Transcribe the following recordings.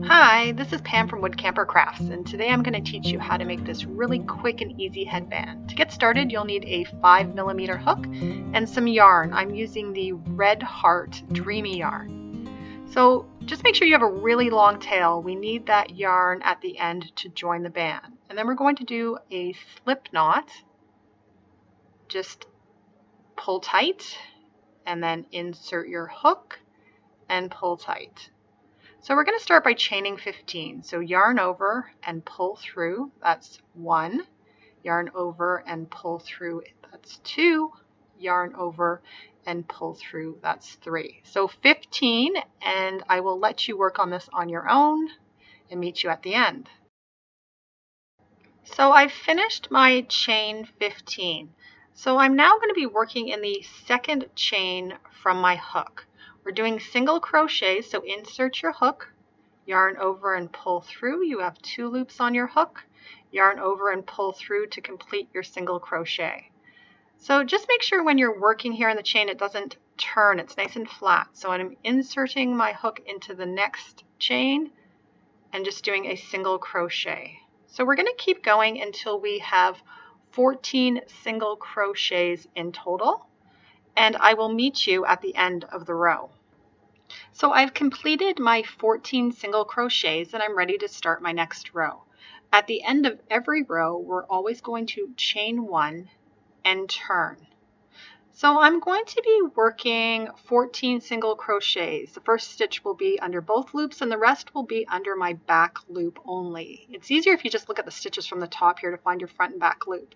Hi, this is Pam from Wood Camper Crafts, and today I'm going to teach you how to make this really quick and easy headband. To get started, you'll need a 5mm hook and some yarn. I'm using the Red Heart Dreamy yarn. So just make sure you have a really long tail. We need that yarn at the end to join the band. And then we're going to do a slip knot. Just pull tight and then insert your hook and pull tight. So we're going to start by chaining 15. So yarn over and pull through, that's 1. Yarn over and pull through, that's 2. Yarn over and pull through, that's 3. So 15, and I will let you work on this on your own and meet you at the end. So I've finished my chain 15. So I'm now going to be working in the second chain from my hook. We're doing single crochets, so insert your hook, yarn over and pull through. You have 2 loops on your hook, yarn over and pull through to complete your single crochet. So just make sure when you're working here in the chain it doesn't turn, it's nice and flat. So I'm inserting my hook into the next chain and just doing a single crochet. So we're going to keep going until we have 14 single crochets in total, and I will meet you at the end of the row. So I've completed my 14 single crochets and I'm ready to start my next row. At the end of every row, we're always going to chain 1 and turn. So I'm going to be working 14 single crochets. The first stitch will be under both loops and the rest will be under my back loop only. It's easier if you just look at the stitches from the top here to find your front and back loop.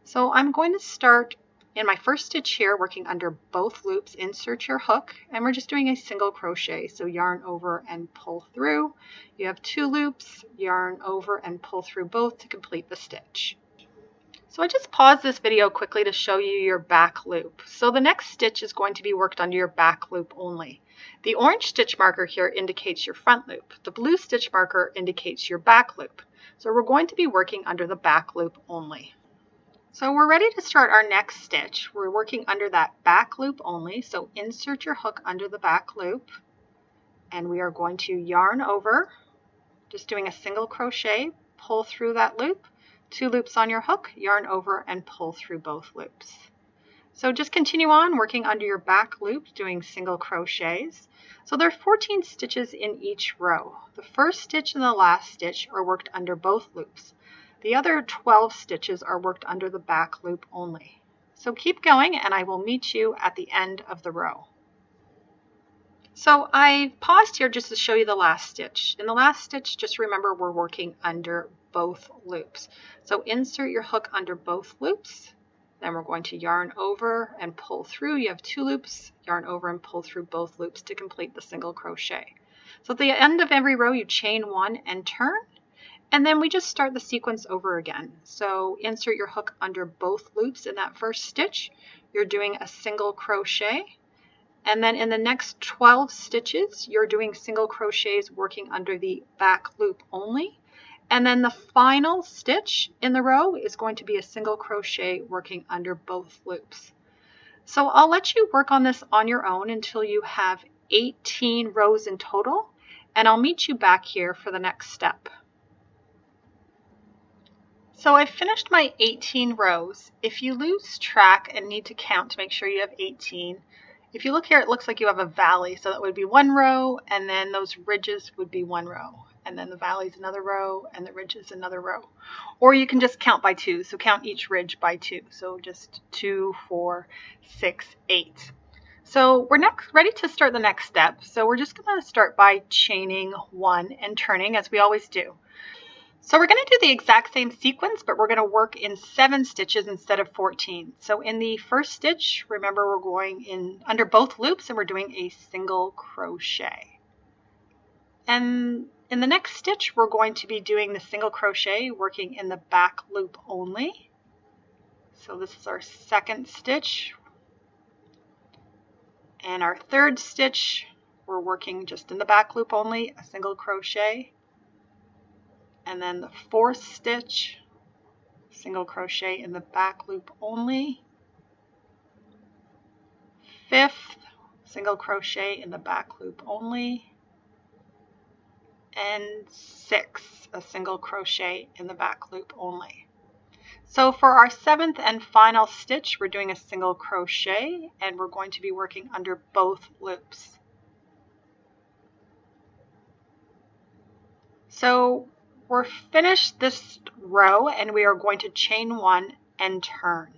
So I'm going to start in my first stitch here, working under both loops. Insert your hook, and we're just doing a single crochet. So yarn over and pull through. You have 2 loops, yarn over and pull through both to complete the stitch. So I just paused this video quickly to show you your back loop. So the next stitch is going to be worked under your back loop only. The orange stitch marker here indicates your front loop. The blue stitch marker indicates your back loop. So we're going to be working under the back loop only. So we're ready to start our next stitch. We're working under that back loop only, so insert your hook under the back loop, and we are going to yarn over, just doing a single crochet, pull through that loop, 2 loops on your hook, yarn over and pull through both loops. So just continue on working under your back loop, doing single crochets. So there are 14 stitches in each row. The first stitch and the last stitch are worked under both loops. The other 12 stitches are worked under the back loop only. So keep going and I will meet you at the end of the row. So I paused here just to show you the last stitch. In the last stitch, just remember we're working under both loops. So insert your hook under both loops. Then we're going to yarn over and pull through. You have 2 loops, yarn over and pull through both loops to complete the single crochet. So at the end of every row, you chain 1 and turn. And then we just start the sequence over again. So insert your hook under both loops in that first stitch. You're doing a single crochet. And then in the next 12 stitches, you're doing single crochets working under the back loop only. And then the final stitch in the row is going to be a single crochet working under both loops. So I'll let you work on this on your own until you have 18 rows in total. And I'll meet you back here for the next step. So I've finished my 18 rows. If you lose track and need to count to make sure you have 18, if you look here, it looks like you have a valley. So that would be 1 row, and then those ridges would be 1 row. And then the valley is another row, and the ridge is another row. Or you can just count by 2. So count each ridge by 2. So just 2, 4, 6, 8. So we're next ready to start the next step. So we're just going to start by chaining 1 and turning as we always do. So we're going to do the exact same sequence, but we're going to work in 7 stitches instead of 14. So in the first stitch, remember we're going in under both loops and we're doing a single crochet. And in the next stitch, we're going to be doing the single crochet working in the back loop only. So this is our second stitch. And our third stitch, we're working just in the back loop only, a single crochet. And then the fourth stitch, single crochet in the back loop only. Fifth, single crochet in the back loop only. and 6, a single crochet in the back loop only. So for our 7th and final stitch, we're doing a single crochet and we're going to be working under both loops. So we're finished this row and we are going to chain 1 and turn.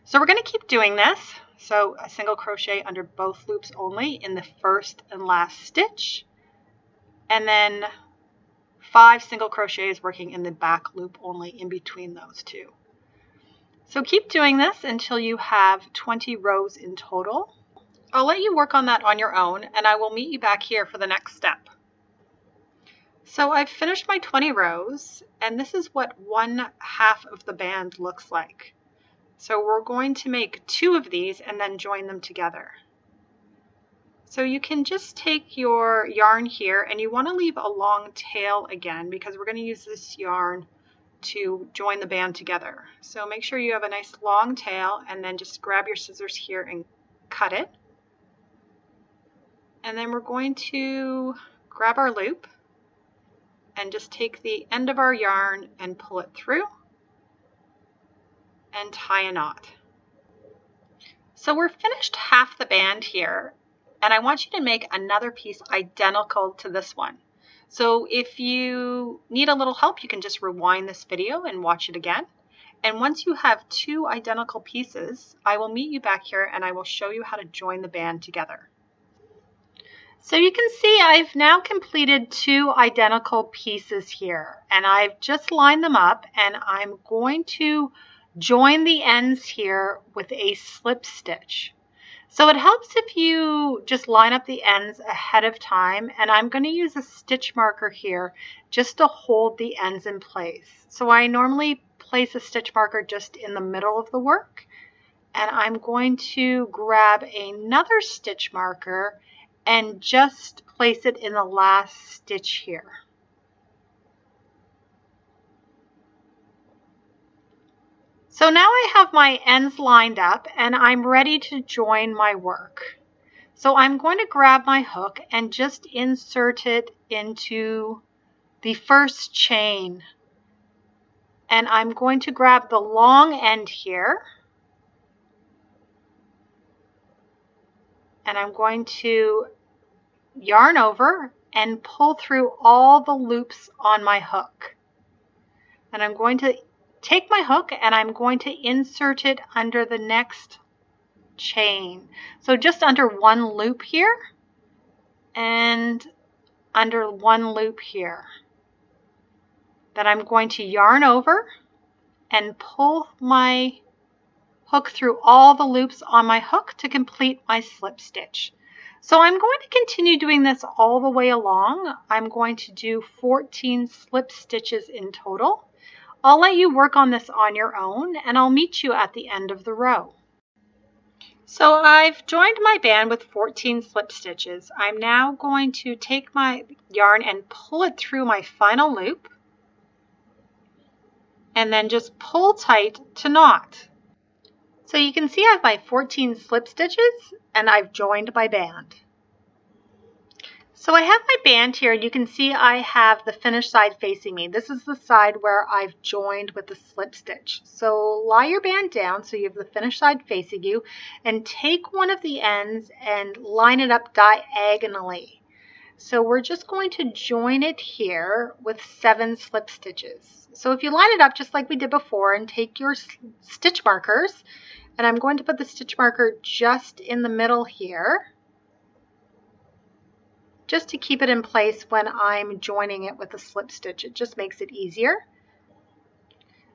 So we're going to keep doing this. So a single crochet under both loops only in the first and last stitch, and then 5 single crochets working in the back loop only in between those two. So keep doing this until you have 20 rows in total. I'll let you work on that on your own, and I will meet you back here for the next step. So I've finished my 20 rows, and this is what 1/2 of the band looks like. So we're going to make 2 of these and then join them together. So you can just take your yarn here, and you want to leave a long tail again because we're going to use this yarn to join the band together. So make sure you have a nice long tail, and then just grab your scissors here and cut it. And then we're going to grab our loop and just take the end of our yarn and pull it through and tie a knot. So we're finished half the band here, and I want you to make another piece identical to this one. So if you need a little help, you can just rewind this video and watch it again. And once you have 2 identical pieces, I will meet you back here and I will show you how to join the band together. So you can see I've now completed 2 identical pieces here, and I've just lined them up, and I'm going to join the ends here with a slip stitch. So it helps if you just line up the ends ahead of time, and I'm going to use a stitch marker here just to hold the ends in place. So I normally place a stitch marker just in the middle of the work, and I'm going to grab another stitch marker and just place it in the last stitch here. So now I have my ends lined up and I'm ready to join my work. So I'm going to grab my hook and just insert it into the first chain. And I'm going to grab the long end here. And I'm going to yarn over and pull through all the loops on my hook. And I'm going to take my hook and I'm going to insert it under the next chain. So just under one loop here and under one loop here. Then I'm going to yarn over and pull my hook through all the loops on my hook to complete my slip stitch. So I'm going to continue doing this all the way along. I'm going to do 14 slip stitches in total. I'll let you work on this on your own, and I'll meet you at the end of the row. So I've joined my band with 14 slip stitches. I'm now going to take my yarn and pull it through my final loop, and then just pull tight to knot. So you can see I have my 14 slip stitches and I've joined my band. So I have my band here, and you can see I have the finished side facing me. This is the side where I've joined with the slip stitch. So lie your band down so you have the finished side facing you, and take one of the ends and line it up diagonally. So we're just going to join it here with 7 slip stitches. So if you line it up just like we did before and take your stitch markers, and I'm going to put the stitch marker just in the middle here, just to keep it in place when I'm joining it with a slip stitch. It just makes it easier.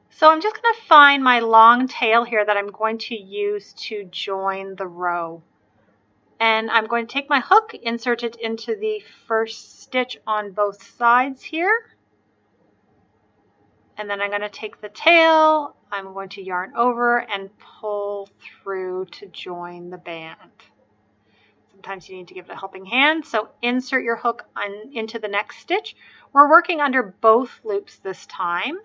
So I'm just going to find my long tail here that I'm going to use to join the row. And I'm going to take my hook, insert it into the first stitch on both sides here. And then I'm going to take the tail, I'm going to yarn over and pull through to join the band. Sometimes you need to give it a helping hand, so insert your hook into the next stitch. We're working under both loops this time.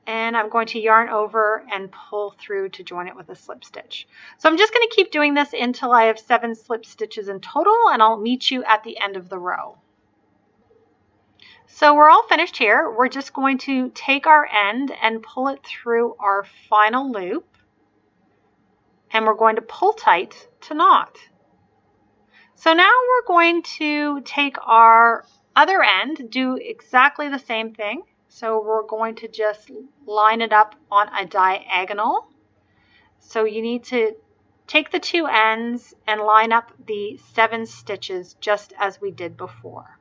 And I'm going to yarn over and pull through to join it with a slip stitch. So I'm just going to keep doing this until I have 7 slip stitches in total, and I'll meet you at the end of the row. So we're all finished here. We're just going to take our end and pull it through our final loop, and we're going to pull tight to knot. So now we're going to take our other end, do exactly the same thing. So we're going to just line it up on a diagonal. So you need to take the two ends and line up the 7 stitches just as we did before.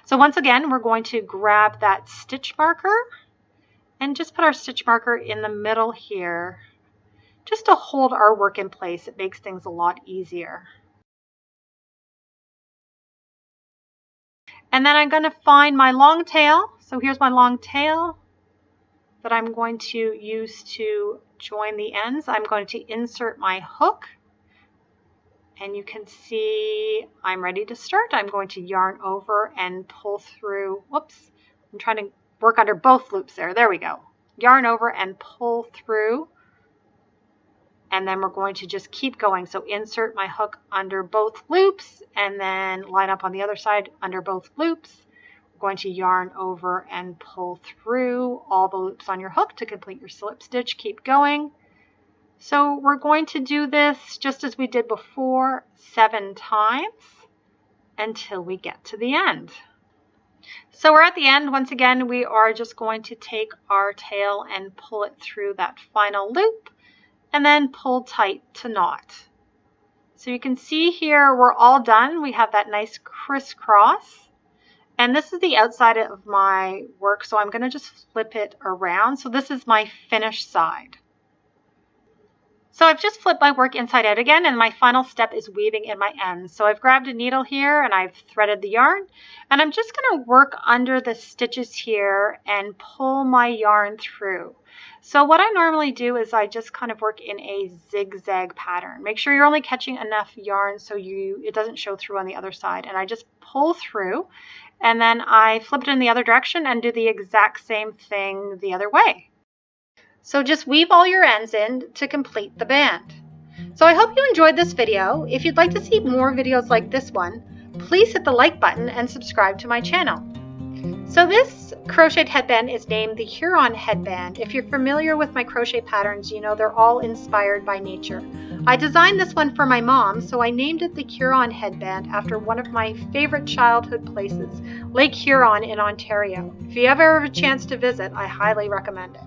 So once again, we're going to grab that stitch marker and just put our stitch marker in the middle here, just to hold our work in place. It makes things a lot easier. And then I'm going to find my long tail. So here's my long tail that I'm going to use to join the ends. I'm going to insert my hook, and you can see I'm ready to start. I'm going to yarn over and pull through. Whoops, I'm trying to work under both loops there. There we go. Yarn over and pull through, and then we're going to just keep going. So insert my hook under both loops and then line up on the other side under both loops. We're going to yarn over and pull through all the loops on your hook to complete your slip stitch. Keep going. So we're going to do this just as we did before, 7 times until we get to the end. So we're at the end. Once again, we are just going to take our tail and pull it through that final loop and then pull tight to knot. So you can see here we're all done. We have that nice crisscross. And this is the outside of my work, so I'm going to just flip it around. So this is my finished side. So I've just flipped my work inside out again, and my final step is weaving in my ends. So I've grabbed a needle here and I've threaded the yarn, and I'm just going to work under the stitches here and pull my yarn through. So what I normally do is I just kind of work in a zigzag pattern. Make sure you're only catching enough yarn so it doesn't show through on the other side. And I just pull through, and then I flip it in the other direction and do the exact same thing the other way. So just weave all your ends in to complete the band. So I hope you enjoyed this video. If you'd like to see more videos like this one, please hit the like button and subscribe to my channel. So this crocheted headband is named the Huron Headband. If you're familiar with my crochet patterns, you know they're all inspired by nature. I designed this one for my mom, so I named it the Huron Headband after one of my favorite childhood places, Lake Huron in Ontario. If you ever have a chance to visit, I highly recommend it.